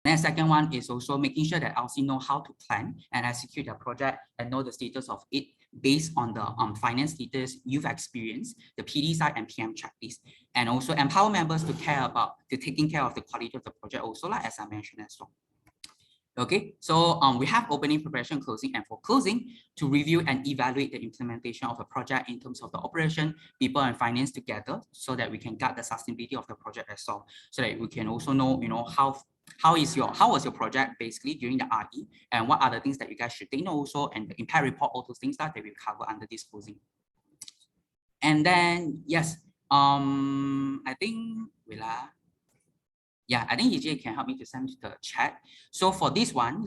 Then second one is also making sure that LC know how to plan and execute their project and know the status of it based on the finance status, youth experience, the PD side and PM checklist, and also empower members to taking care of the quality of the project also, like as I mentioned as well. Okay, so we have opening, preparation, closing, and for closing, to review and evaluate the implementation of a project in terms of the operation, people, and finance together, so that we can guide the sustainability of the project as well, so that we can also know, how was your project basically during the RE, and what are the things that you guys should take note also, and the impact report, all those things that we cover under this closing. And then yes, I think yeah, I think EJ can help me to send to the chat. So for this one,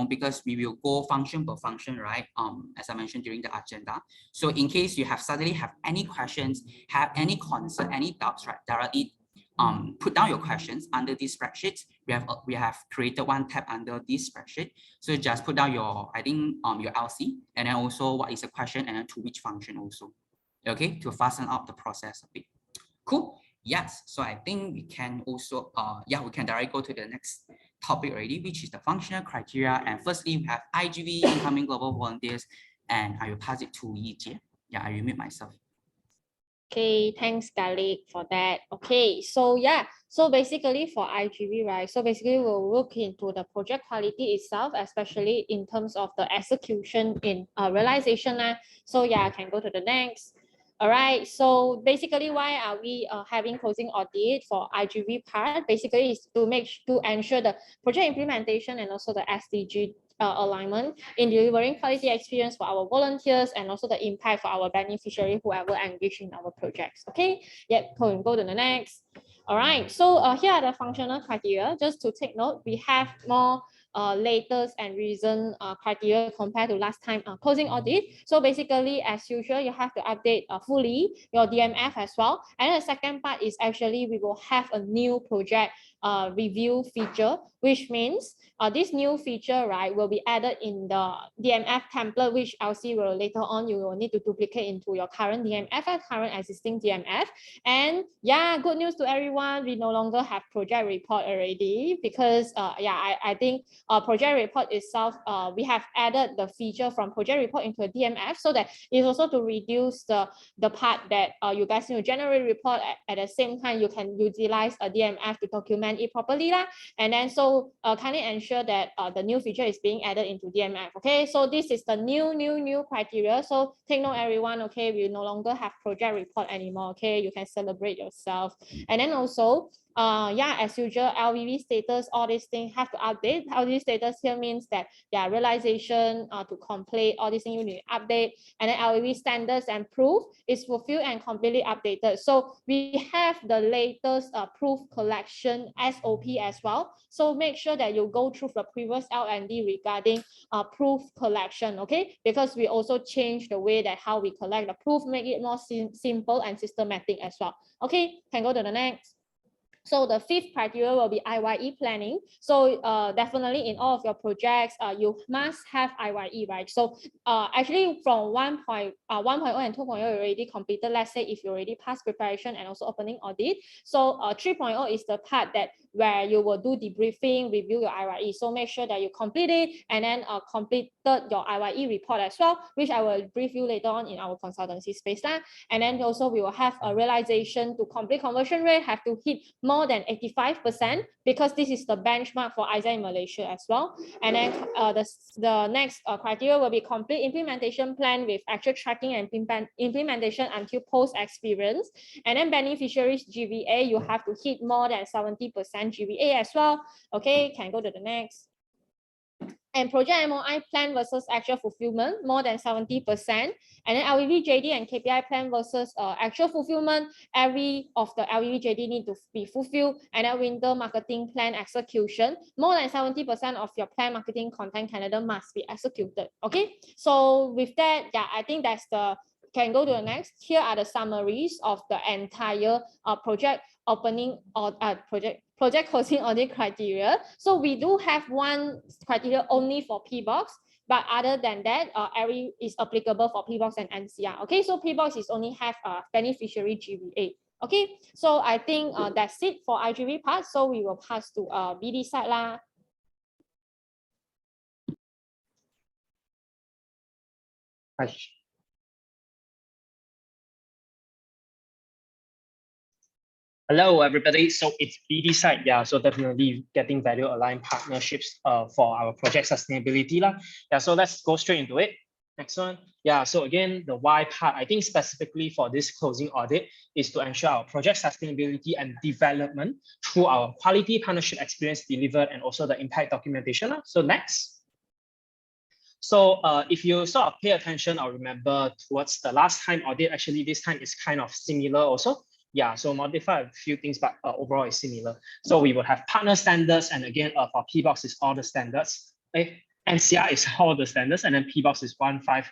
because we will go function per function, right? As I mentioned during the agenda. So in case you suddenly have any questions, have any concern, any doubts, right? Directly put down your questions under this spreadsheet. We have created one tab under this spreadsheet. So just put down your, your LC, and then also what is the question, and then to which function also. Okay, to fasten up the process a bit. Cool. Yes, so I think we can also, we can directly go to the next topic already, which is the functional criteria. And firstly, we have IGV, incoming global volunteers, and I will pass it to Yijie. Yeah, I will mute myself. Okay, thanks, Galik, for that. Okay, so yeah, so basically for IGV, right? So basically we'll look into the project quality itself, especially in terms of the execution in realization. So yeah, I can go to the next. All right, so basically why are we having closing audit for IGV part? Basically is to ensure the project implementation and also the SDG alignment in delivering quality experience for our volunteers and also the impact for our beneficiary, whoever engaged in our projects. Okay, yep, go to the next. All right, so here are the functional criteria. Just to take note, we have more latest and recent criteria compared to last time closing audit. So basically, as usual, you have to update fully your DMF as well. And the second part is actually we will have a new project review feature, which means this new feature, right, will be added in the DMF template, which LC will later on you will need to duplicate into your current DMF and current existing DMF. And yeah, good news to everyone, we no longer have project report already, because I think project report itself, we have added the feature from project report into a DMF, so that it's also to reduce the part that you guys need to generate report at the same time you can utilize a DMF to document it properly lah. And then so kindly ensure that the new feature is being added into DMF. Okay, so this is the new criteria. So take note, everyone. Okay, we no longer have project report anymore. Okay, you can celebrate yourself. And then also, as usual, LVV status, all these things have to update. LVV status here means that realization to complete, all these things you need to update. And then LVV standards and proof is fulfilled and completely updated. So we have the latest proof collection SOP as well. So make sure that you go through the previous L&D regarding proof collection, okay? Because we also change the way that how we collect the proof, make it more simple and systematic as well. Okay, can go to the next. So the fifth criteria will be IYE planning. So definitely in all of your projects, you must have IYE, right? So actually from 1.0 and 2.0 already completed. Let's say if you already passed preparation and also opening audit. So 3.0 is the part that where you will do debriefing, review your IYE. So make sure that you complete it and then completed your IYE report as well, which I will brief you later on in our consultancy space. And then also we will have a realization to complete conversion rate have to hit more than 85%, because this is the benchmark for ISA in Malaysia as well. And then the next criteria will be complete implementation plan with actual tracking and implementation until post experience. And then beneficiaries GVA, you have to hit more than 70% GVA as well. Okay, can go to the next. And project MOI plan versus actual fulfillment, more than 70%. And then LVV JD and KPI plan versus actual fulfillment, every of the LVV JD need to be fulfilled. And then winter marketing plan execution, more than 70% of your plan marketing content calendar must be executed. Okay, so with that, I think that's the, can go to the next. Here are the summaries of the entire project opening or project closing audit criteria. So we do have one criteria only for PBox, but other than that, every is applicable for PBox and NCR. Okay, so PBox is only have a beneficiary GVA. Okay, so I think that's it for IGV part. So we will pass to BD side lah. Hi. Hello, everybody. So it's BD side. Yeah, so definitely getting value aligned partnerships for our project sustainability lah. Yeah, so let's go straight into it. Next one. Yeah, so again, the why part, I think specifically for this closing audit is to ensure our project sustainability and development through our quality partnership experience delivered and also the impact documentation. So next. So if you sort of pay attention or remember towards the last time audit, actually this time is kind of similar also. Yeah, so modify a few things, but overall it's similar. So we will have partner standards, and again, for PBox is all the standards. Okay? NCR is all the standards, and then PBox is 1, 5,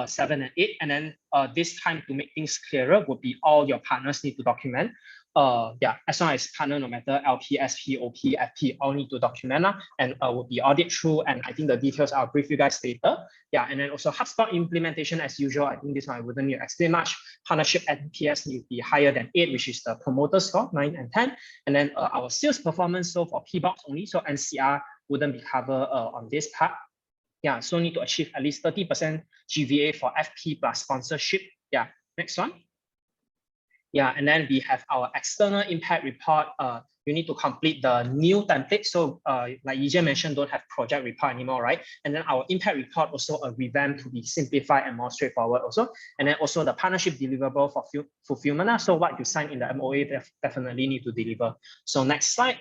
7, and 8. And then this time to make things clearer would be all your partners need to document. Yeah, as long as partner, no matter LP, SP, OP, FP, all need to document and will be audit through. And I think the details I'll brief you guys later. Yeah, and then also HubSpot implementation as usual. I think this one I wouldn't need to explain much. Partnership NPS need to be higher than 8, which is the promoter score, 9 and 10. And then our sales performance, so for PBox only, so NCR wouldn't be covered on this part. Yeah, so need to achieve at least 30% GVA for FP plus sponsorship. Yeah, next one. Yeah, and then we have our external impact report. You need to complete the new template. So like Yijie mentioned, don't have project report anymore, right? And then our impact report also a revamp to be simplified and more straightforward also. And then also the partnership deliverable for fulfillment. So what you sign in the MOA definitely need to deliver. So next slide.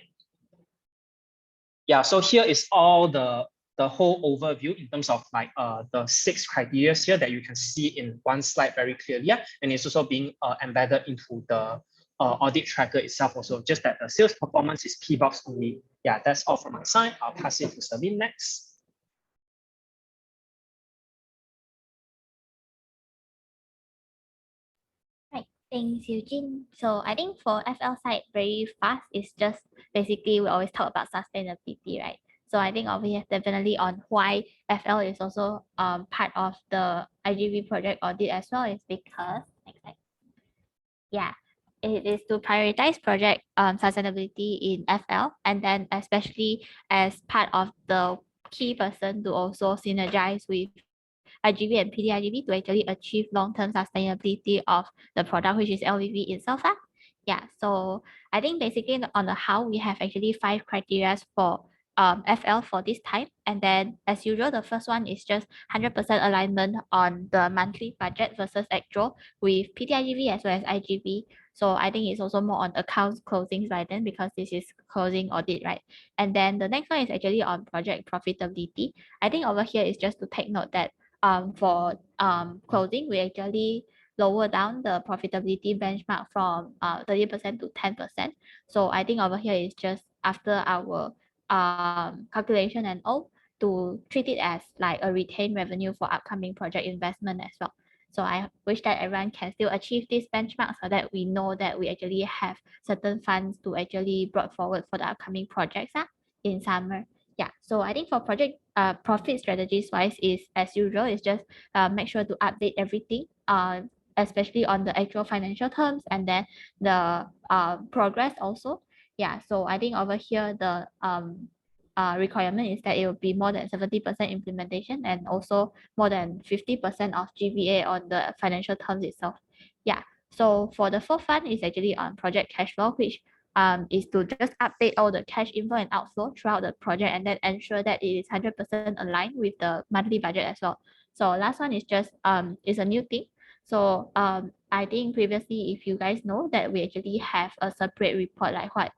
Yeah, so here is all the whole overview in terms of like the 6 criteria here that you can see in one slide very clearly. Yeah? And it's also being embedded into the audit tracker itself also, just that the sales performance is PBox only. Yeah, that's all from my side. I'll pass it to Sabine next. Right, thanks, Eugene. So I think for FL side, very fast, it's just basically we always talk about sustainability, right? So I think over here definitely on why FL is also part of the IGV project audit as well is because next slide. Yeah, it is to prioritize project sustainability in FL, and then especially as part of the key person to also synergize with IGV and PDiGV to actually achieve long-term sustainability of the product, which is LVV itself. Yeah, so I think basically on the how we have actually 5 criteria for FL for this time. And then as usual, the first one is just 100% alignment on the monthly budget versus actual with PDiGV as well as IGV. So I think it's also more on accounts closings right then, because this is closing audit, right? And then the next one is actually on project profitability. I think over here is just to take note that for closing, we actually lower down the profitability benchmark from 30% to 10%. So I think over here is just after our calculation and all to treat it as like a retained revenue for upcoming project investment as well. So I wish that everyone can still achieve this benchmark so that we know that we actually have certain funds to actually brought forward for the upcoming projects in summer. Yeah, so I think for project profit strategies wise is as usual, is just make sure to update everything, especially on the actual financial terms and then the progress also. Yeah, so I think over here the requirement is that it will be more than 70% implementation and also more than 50% of GVA on the financial terms itself. Yeah, so for the fourth one is actually on project cash flow, which is to just update all the cash inflow and outflow throughout the project and then ensure that it is 100% aligned with the monthly budget as well. So last one is just is a new thing. So I think previously, if you guys know that we actually have a separate report like what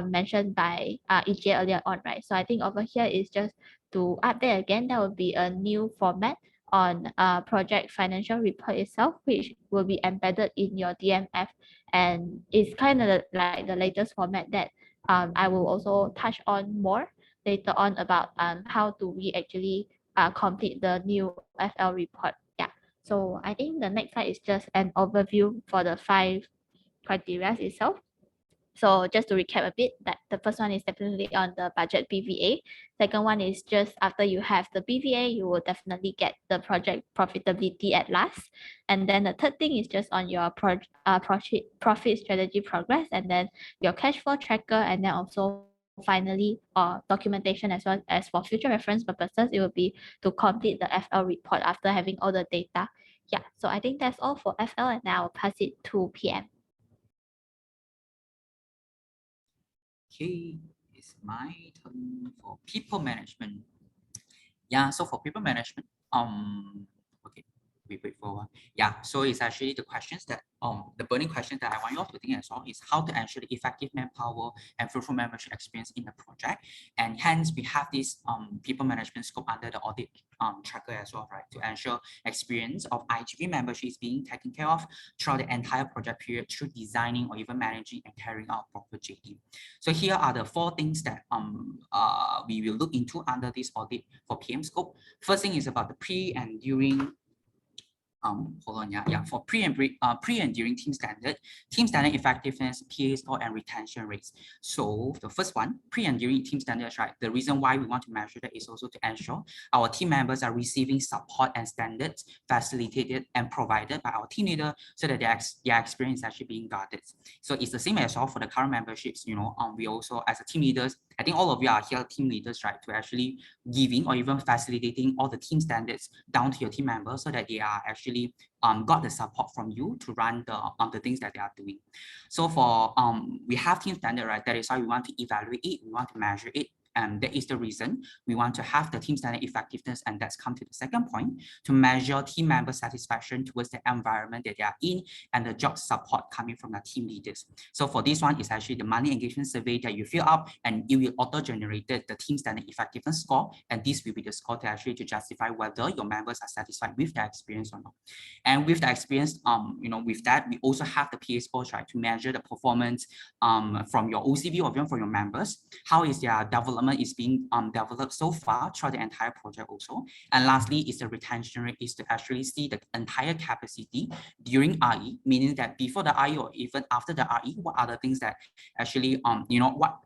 mentioned by Yijie earlier on, right? So I think over here is just to update again, that will be a new format on project financial report itself, which will be embedded in your DMF, and it's kind of like the latest format that I will also touch on more later on about how do we actually complete the new FL report. Yeah, so I think the next slide is just an overview for the 5 criteria itself. So just to recap a bit, that the first one is definitely on the budget BVA. Second one is just after you have the BVA, you will definitely get the project profitability at last. And then the third thing is just on your profit strategy progress, and then your cash flow tracker, and then also finally, documentation as well as for future reference purposes, it will be to complete the FL report after having all the data. Yeah, so I think that's all for FL, and now I'll pass it to PM. Okay, it's my turn for people management. Yeah, so for people management, okay, we wait for a while. Yeah, so it's actually the questions that the burning question that I want you all to think as well is how to ensure the effective manpower and fruitful membership experience in the project. And hence we have this people management scope under the audit tracker as well, right? To ensure experience of IGV membership is being taken care of throughout the entire project period through designing or even managing and carrying out proper JD. So here are the 4 things that we will look into under this audit for PM scope. First thing is about the pre and during hold on, for pre and during team standard effectiveness, PA score, and retention rates. So the first one, pre and during team standards, right? The reason why we want to measure that is also to ensure our team members are receiving support and standards facilitated and provided by our team leader, so that their experience is actually being guarded. So it's the same as well for the current memberships. You know, we also as a team leaders, I think all of you are here team leaders, right? To actually giving or even facilitating all the team standards down to your team members, so that they are actually got the support from you to run the things that they are doing. So for we have team standard, right? That is why we want to evaluate it, we want to measure it. And that is the reason we want to have the team standard effectiveness. And that's come to the second point, to measure team member satisfaction towards the environment that they are in and the job support coming from the team leaders. So for this one, it's actually the money engagement survey that you fill up, and it will auto-generate the team standard effectiveness score. And this will be the score to actually to justify whether your members are satisfied with their experience or not. And with the experience, you know, with that, we also have the PA scores, right, to measure the performance from your OCV or even for your members. How is their development is being developed so far throughout the entire project also. And lastly, is the retention rate, is to actually see the entire capacity during RE, meaning that before the RE or even after the RE, what are the things that actually, you know, what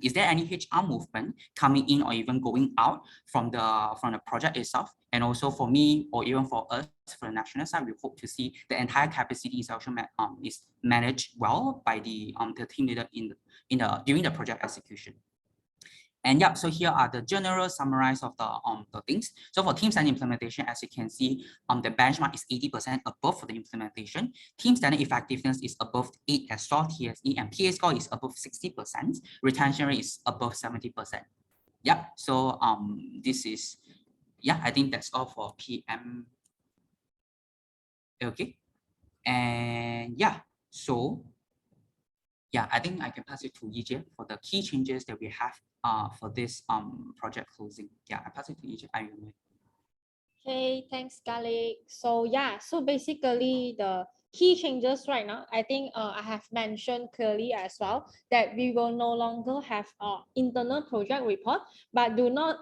is there any HR movement coming in or even going out from the project itself? And also for me, or even for us, for the national side, we hope to see the entire capacity is also is managed well by the team leader during the project execution. And yeah, so here are the general summarize of the things. So for team standard implementation, as you can see, the benchmark is 80% above for the implementation. Team standard effectiveness is above 8 as well, TSE, and PA score is above 60%. Retention rate is above 70%. Yep. So this is, yeah, I think that's all for PM. Okay. And yeah, so yeah, I think I can pass it to Yijie for the key changes that we have for this project closing. Yeah, I pass it to Yijie. Okay, thanks, Garlic. So yeah, so basically the key changes right now, I think I have mentioned clearly as well that we will no longer have internal project report, but do not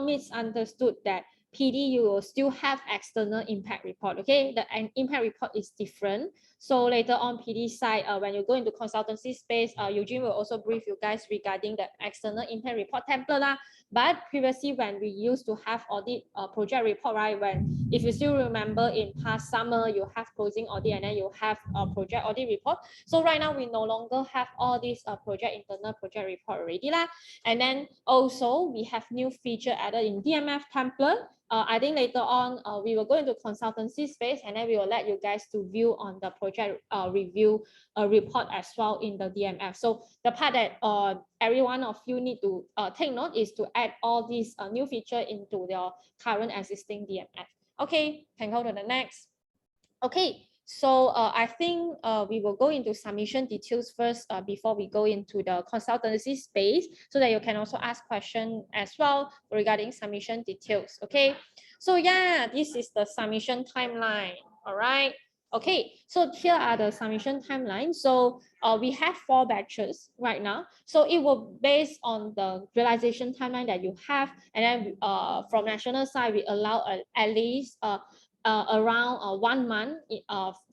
misunderstood that PD, you will still have external impact report. Okay, the impact report is different. So later on PD side, when you go into consultancy space, Eugene will also brief you guys regarding the external impact report template. But previously, when we used to have audit project report, right? When, if you still remember, in past summer, you have closing audit and then you have a project audit report. So right now, we no longer have all these internal project report already lah. And then also we have new feature added in DMF template. I think later on we will go into consultancy space, and then we will let you guys to view on the project review report as well in the DMF. So the part that every one of you need to take note is to add all these new feature into your current existing DMF. Okay, can go to the next. Okay, so I think we will go into submission details first before we go into the consultancy space, so that you can also ask questions as well regarding submission details. Okay, so yeah, this is the submission timeline. All right. Okay, so here are the submission timelines. So we have 4 batches right now. So it will based on the realization timeline that you have, and then from national side, we allow at least around 1 month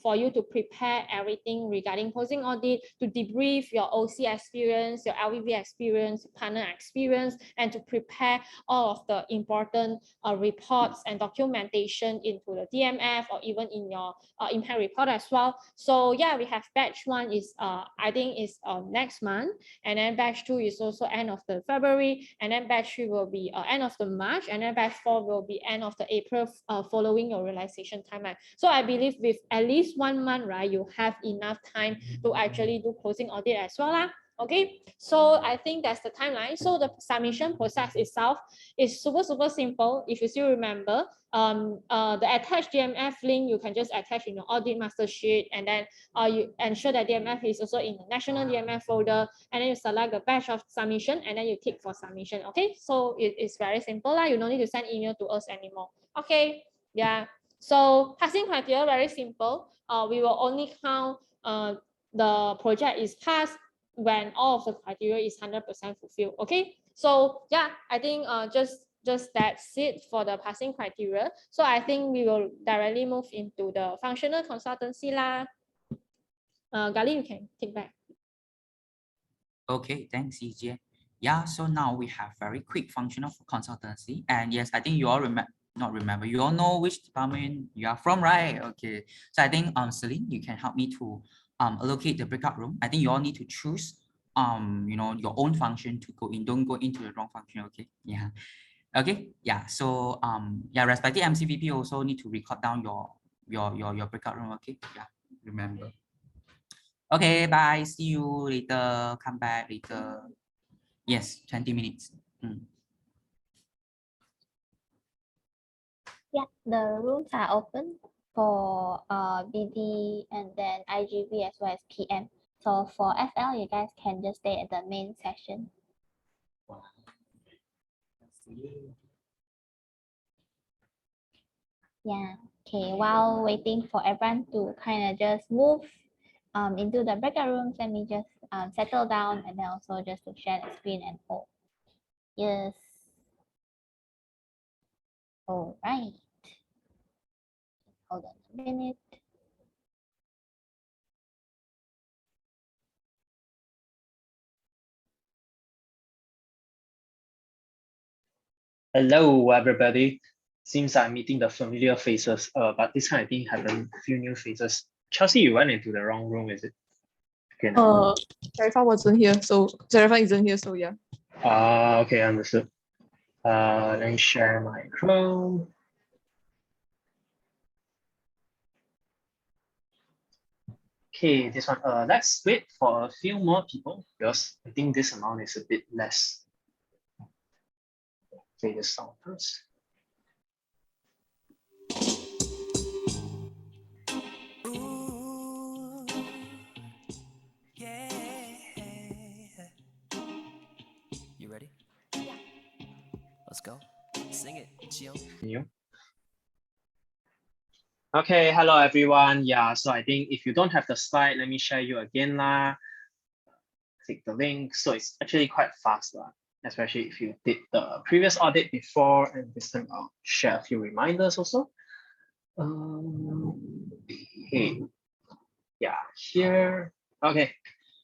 for you to prepare everything regarding closing audit, to debrief your OC experience, your LVV experience, partner experience, and to prepare all of the important reports and documentation into the DMF or even in your impact report as well. So yeah, we have batch 1 is I think is next month, and then batch 2 is also end of the February, and then batch 3 will be end of the March, and then batch 4 will be end of the April following your realization timeline. So I believe with at least 1 month, right, you have enough time to actually do closing audit as well lah. Okay, so I think that's the timeline. So the submission process itself is super simple. If you still remember, the attached DMF link you can just attach in your audit master sheet, and then you ensure that DMF is also in the national DMF folder, and then you select the batch of submission, and then you tick for submission. Okay, so it's very simple lah. You don't need to send email to us anymore. Okay, yeah. So passing criteria very simple. We will only count the project is passed when all of the criteria is 100% fulfilled. Okay, so yeah, I think just that's it for the passing criteria. So I think we will directly move into the functional consultancy lah. Gali, you can take back. Okay, thanks, Yijie. Yeah, so now we have very quick functional consultancy. And yes, I think you all remember, you all know which department you are from, right? Okay, so I think Celine, you can help me to allocate the breakout room. I think you all need to choose your own function to go in. Don't go into the wrong function. Okay, yeah. Okay, yeah. So yeah, respective MCVP also need to record down your breakout room. Okay, yeah, remember. Okay, bye. See you later. Come back later. Yes, 20 minutes. Yeah, the rooms are open for BD and then IGV as well as PM. So for FL, you guys can just stay at the main session. Wow. Yeah, okay, while waiting for everyone to kind of just move into the breakout rooms, let me just settle down and then also just to share the screen and hold. Yes. All right. Hold on a minute. Hello, everybody. Seems I'm meeting the familiar faces, but this time I think having a few new faces. Chelsea, you went into the wrong room, is it? Okay, no. Zarifah wasn't here, so Zarifah isn't here, so yeah. Okay, understood. Let me share my Chrome. Okay, this one. Let's wait for a few more people because I think this amount is a bit less. Okay, this sound first. Ooh, yeah. You ready? Yeah. Let's go. Sing it, Jill. You. Okay, hello everyone. Yeah, so I think if you don't have the slide, let me share you again lah. Click the link. So it's actually quite fast lah, especially if you did the previous audit before, and this time I'll share a few reminders also. Okay. Yeah, here. Okay.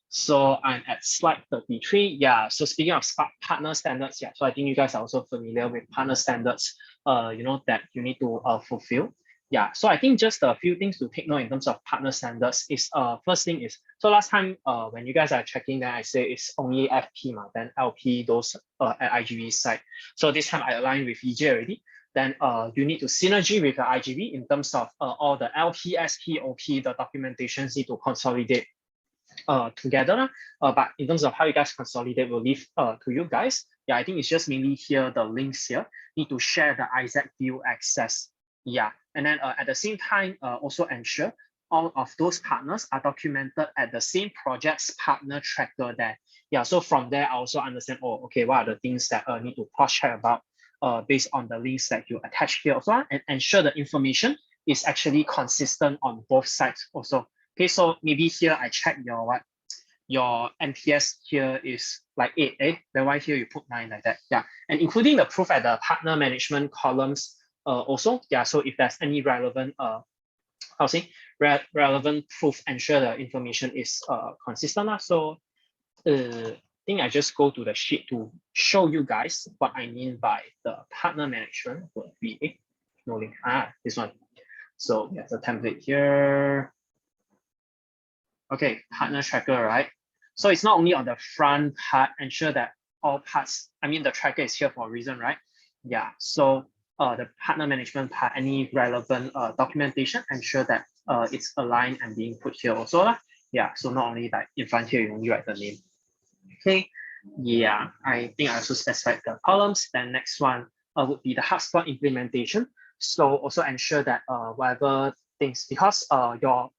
So I'm at slide 33. Yeah. So speaking of partner standards, yeah. So I think you guys are also familiar with partner standards. That you need to fulfill. Yeah. So I think just a few things to take note in terms of partner standards is first thing is, so last time when you guys are checking, then I say it's only FP, then LP those at IGV side. So this time I aligned with EJ already. Then you need to synergy with the IGV in terms of all the LP, SP, OP, the documentations need to consolidate together. But in terms of how you guys consolidate, we'll leave to you guys. Yeah, I think it's just mainly here, the links here, need to share the Isaac view access. Yeah, and then at the same time, also ensure all of those partners are documented at the same project's partner tracker there. Yeah, so from there, I also understand, oh, okay, what are the things that need to cross-check about based on the links that you attach here also, and ensure the information is actually consistent on both sides also. Okay, so maybe here I check your NPS here is like 8, then why here you put 9 like that? Yeah, and including the proof at the partner management columns also, yeah, so if there's any relevant relevant proof, ensure the information is consistent. So I think I just go to the sheet to show you guys what I mean by the partner management would be no link. This one. So there's a template here. Okay, partner tracker, right? So it's not only on the front part, ensure that all parts, I mean, the tracker is here for a reason, right? Yeah, so the partner management part, any relevant documentation, ensure that it's aligned and being put here also lah. Yeah, so not only like in front here, you only write the name. Okay, yeah, I think I also specified the columns. Then next one would be the HubSpot implementation. So also ensure that whatever things, because your,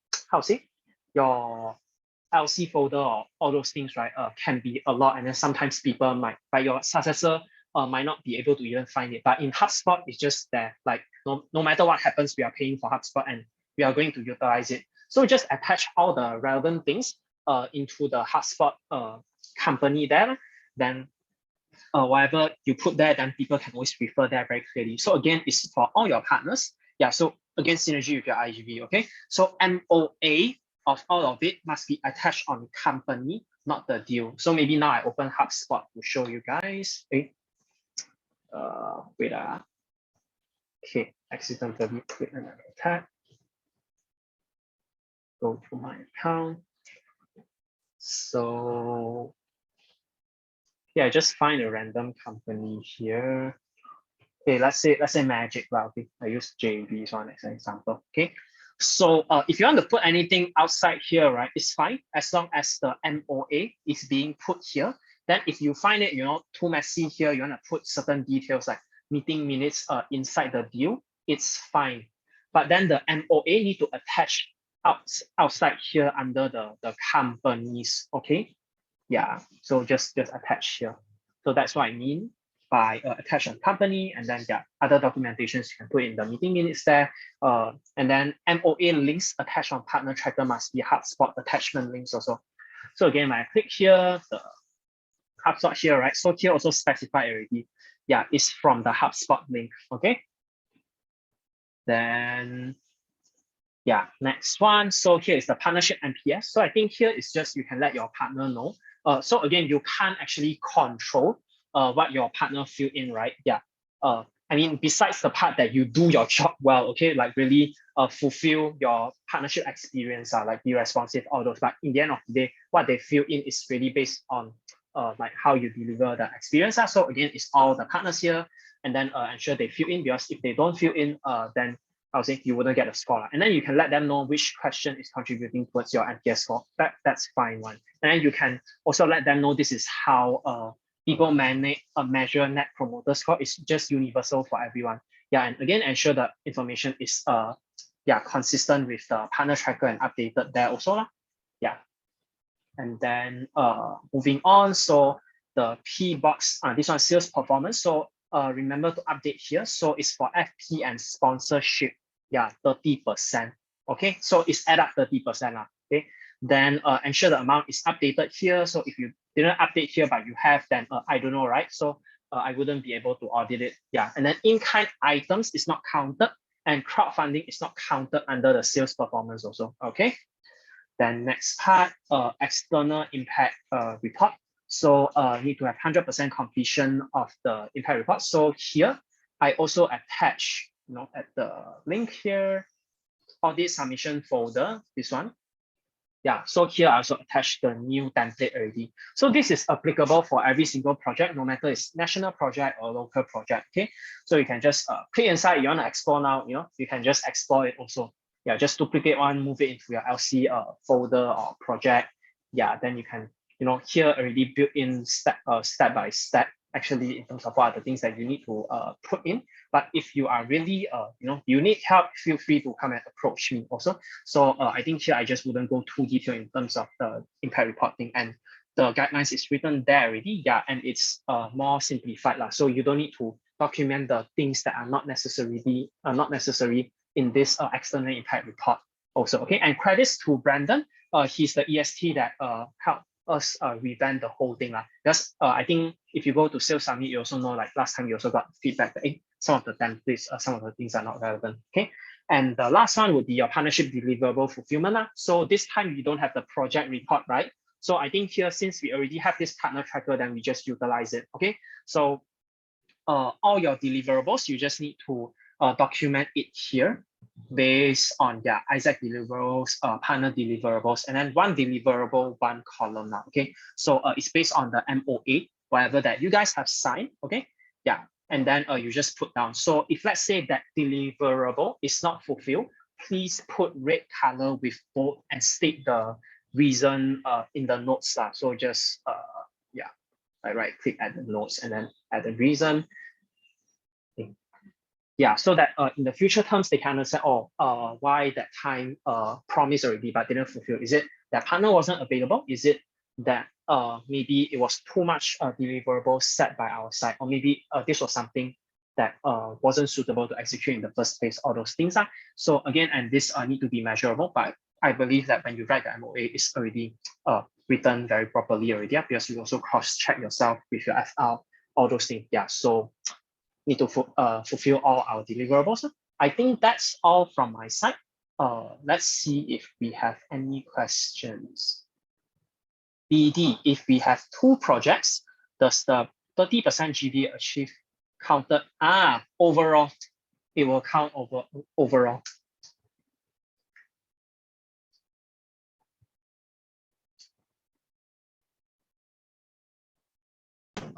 your LC folder or all those things, right, can be a lot, and then sometimes people might, by your successor, might not be able to even find it. But in HubSpot, it's just there. Like no matter what happens, we are paying for HubSpot and we are going to utilize it. So just attach all the relevant things into the HubSpot company there. Then whatever you put there, then people can always refer there very clearly. So again, it's for all your partners. Yeah, so again, synergy with your IGV, okay? So MOA of all of it must be attached on company, not the deal. So maybe now I open HubSpot to show you guys. Okay. Wait. Okay, accidentally click another tab. Go to my account. So yeah, just find a random company here. Okay, let's say Magic. Well, okay, I use JV one as an example. Okay, so if you want to put anything outside here, right, it's fine as long as the MOA is being put here. Then if you find it, too messy here, you want to put certain details like meeting minutes inside the deal, it's fine. But then the MOA need to attach outside here under the companies. Okay, yeah, so just attach here. So that's what I mean by attach a company, and then other documentations you can put in the meeting minutes there. And then MOA links attached on partner tracker must be HubSpot attachment links also. So again, when I click here, the HubSpot here, right? So here also specified already. Yeah, it's from the HubSpot link. Okay. Then yeah, next one. So here is the partnership NPS. So I think here is just you can let your partner know. So again, you can't actually control what your partner fill in, right? Yeah. I mean, besides the part that you do your job well, okay, like really fulfill your partnership experience, like be responsive, all those. But in the end of the day, what they fill in is really based on like how you deliver the experience. So again, it's all the partners here, and then ensure they fill in, because if they don't fill in, then I would say you wouldn't get a score. And then you can let them know which question is contributing towards your NPS score. That's fine one. And then you can also let them know this is how people measure net promoter score. It's just universal for everyone. Yeah, and again, ensure the information is consistent with the partner tracker and updated there also. Yeah. And then moving on, so the P box, this one sales performance. So remember to update here. So it's for FP and sponsorship. Yeah, 30%. Okay, so it's add up 30%. Okay, then ensure the amount is updated here. So if you didn't update here, but you have, then I don't know, right? So I wouldn't be able to audit it. Yeah, and then in-kind items is not counted, and crowdfunding is not counted under the sales performance also. Okay. Then next part, external impact report. So need to have 100% completion of the impact report. So here, I also attach, at the link here, audit submission folder, this one. Yeah, so here I also attach the new template already. So this is applicable for every single project, no matter it's national project or local project, okay? So you can just click inside, you want to explore now, you can just explore it also. Yeah, just duplicate one, move it into your LC folder or project. Yeah, then you can, here already built in step by step, actually, in terms of what are the things that you need to put in. But if you are really, you need help, feel free to come and approach me also. So I think here I just wouldn't go too detailed in terms of the impact reporting, and the guidelines is written there already. Yeah, and it's more simplified. So you don't need to document the things that are not necessary in this external impact report also. Okay, and credits to Brandon. He's the EST that helped us revamp the whole thing. Because I think if you go to sales summit, you also know like last time you also got feedback that some of the templates, some of the things are not relevant. Okay. And the last one would be your partnership deliverable fulfillment. So this time you don't have the project report, right? So I think here, since we already have this partner tracker, then we just utilize it. Okay. So all your deliverables, you just need to document it here based on Isaac deliverables, partner deliverables, and then one deliverable, one column now. Okay. So it's based on the MOA, whatever that you guys have signed. Okay. Yeah. And then you just put down. So if let's say that deliverable is not fulfilled, please put red color with bold and state the reason in the notes. So just I right click at the notes and then add the reason. Yeah, so that in the future terms they can understand, why that time promised already but didn't fulfill. Is it that partner wasn't available? Is it that maybe it was too much deliverable set by our side, or maybe this was something that wasn't suitable to execute in the first place? All those things are. So again, and this need to be measurable, but I believe that when you write the MOA, it's already written very properly already, because you also cross-check yourself with your FR, all those things. Yeah, so need to fulfill all our deliverables. I think that's all from my side. Let's see if we have any questions. BD, if we have 2 projects, does the 30% GV achieve counted? Overall, it will count overall.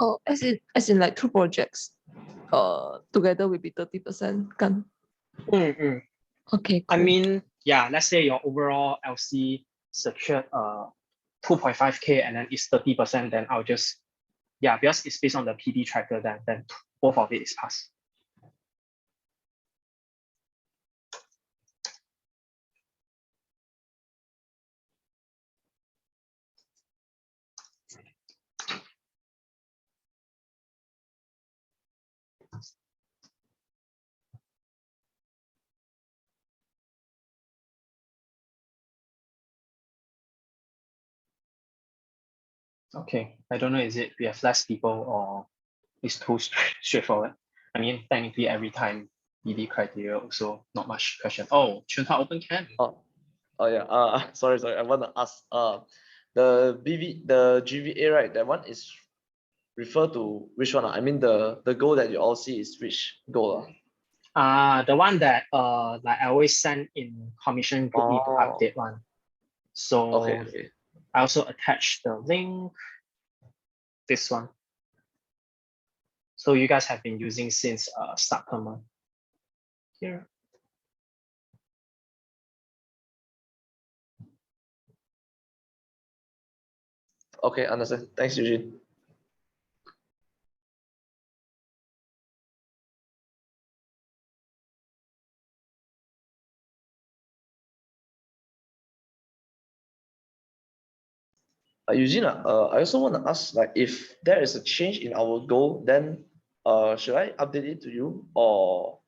Oh, as in like 2 projects. Together will be 30%. Kan? Okay, cool. I mean, yeah, let's say your overall LC secured 2.5K and then it's 30%, then I'll just, because it's based on the PD tracker, then both of it is passed. Okay, I don't know, is it we have less people or it's too straightforward? I mean, technically every time PD criteria also not much question. Oh, Chunha open cam. Yeah. Sorry. I want to ask. The GVA, right? That one is refer to which one? I mean the goal that you all see is which goal? The one that like I always send in commission group need to update one. So Okay. I also attached the link. This one. So you guys have been using since start per month. Here. Okay, understand. Thanks, Eugene. Eugene, I also want to ask, like, if there is a change in our goal, then should I update it to you or?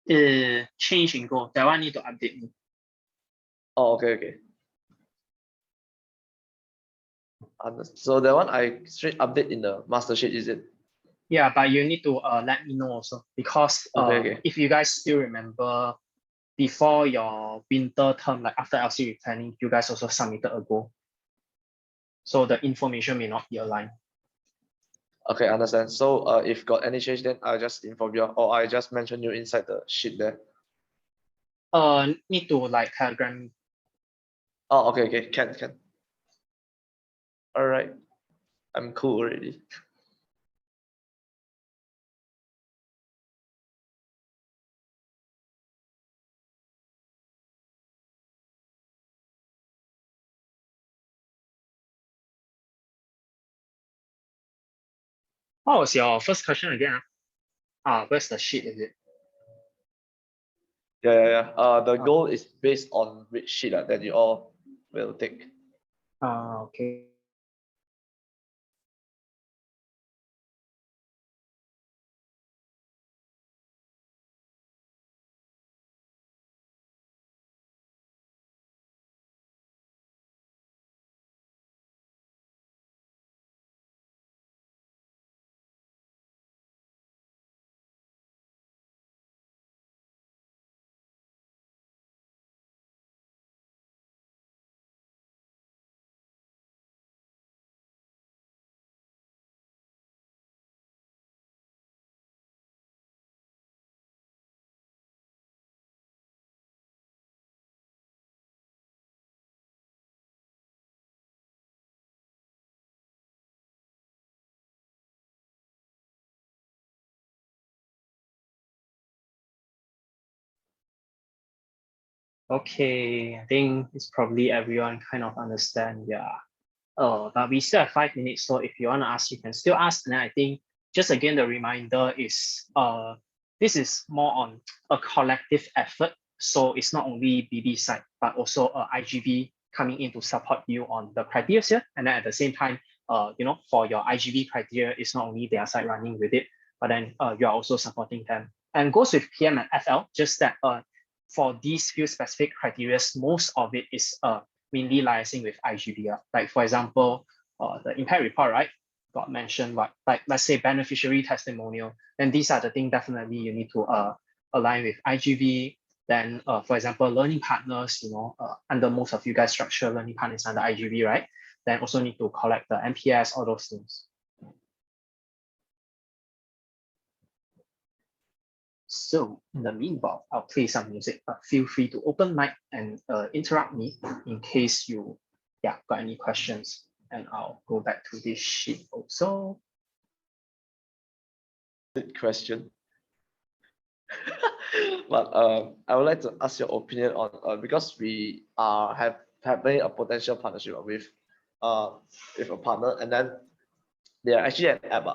Change in goal. That one need to update me. Oh, okay. So that one I straight update in the master sheet, is it? Yeah, but you need to let me know also, because Okay. if you guys still remember, before your winter term, like after LC replanning, you guys also submitted a goal. So the information may not be aligned. Okay, understand. So if got any change, then I'll just inform you, or I just mention you inside the sheet there. Need to like telegram. Oh, okay, can. All right, I'm cool already. What was your first question again? Where's the sheet? Is it? Yeah. The goal is based on which sheet that you all will take. Okay. Okay, I think it's probably everyone kind of understand, yeah. But we still have 5 minutes, so if you want to ask, you can still ask. And then I think just again, the reminder is this is more on a collective effort. So it's not only BD side, but also IGV coming in to support you on the criteria here. And then at the same time, you know, for your IGV criteria, it's not only their side running with it, but then you are also supporting them. And goes with PM and FL, just that for these few specific criteria, most of it is mainly liaising with IGV. Like for example, the impact report, right? Got mentioned, but like let's say beneficiary testimonial, then these are the things definitely you need to align with IGV. Then for example, learning partners, you know, under most of you guys structure learning partners under IGV, right? Then also need to collect the MPS, all those things. So in the meanwhile, I'll play some music, but feel free to open mic and interrupt me in case you got any questions. And I'll go back to this sheet also. Good question. But I would like to ask your opinion on because we have having a potential partnership with a partner, and then they are actually an app.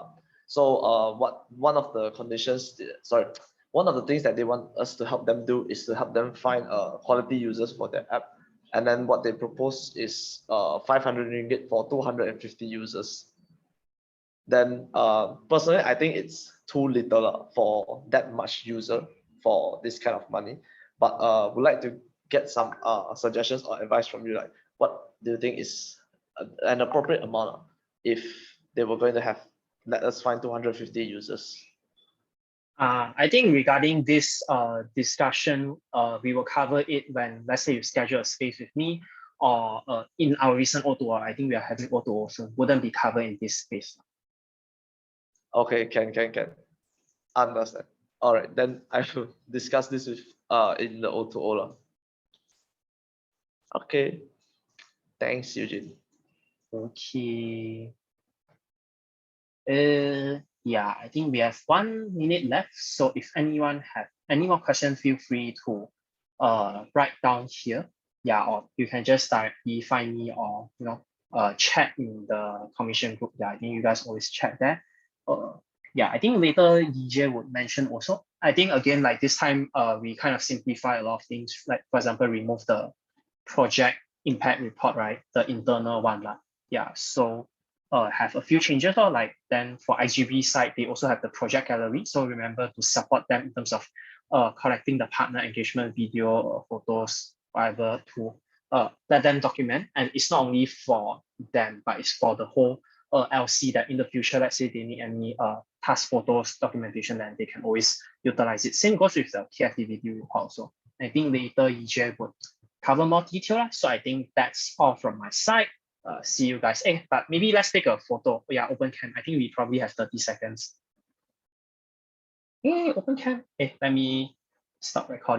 So one of the conditions, one of the things that they want us to help them do is to help them find quality users for their app. And then what they propose is 500 ringgit for 250 users. Then personally, I think it's too little for that much user for this kind of money. But would like to get some suggestions or advice from you. Like, what do you think is an appropriate amount if they were going to let us find 250 users? I think regarding this discussion, we will cover it when, let's say, you schedule a space with me, or in our recent O2O. I think we are having O2O also, wouldn't be covered in this space. Okay, can. Understand. All right, then I will discuss this with in the O2O. Okay. Thanks, Eugene. Okay. Yeah, I think we have 1 minute left. So if anyone have any more questions, feel free to write down here. Yeah, or you can just directly find me, or you know, chat in the commission group. Yeah, I think you guys always chat there. Yeah, I think later DJ would mention also. I think again, like this time, we kind of simplify a lot of things. Like for example, remove the project impact report, right? The internal one, lah. Yeah, so have a few changes, or like then for IGV side, they also have the project gallery. So remember to support them in terms of collecting the partner engagement video or photos, whatever, to let them document. And it's not only for them, but it's for the whole LC, that in the future, let's say they need any task photos documentation, then they can always utilize it. Same goes with the TFDVD report also. I think later EJ would cover more detail. So I think that's all from my side. See you guys. But maybe let's take a photo. Yeah, open cam. I think we probably have 30 seconds. Hey, open cam. Let me stop recording.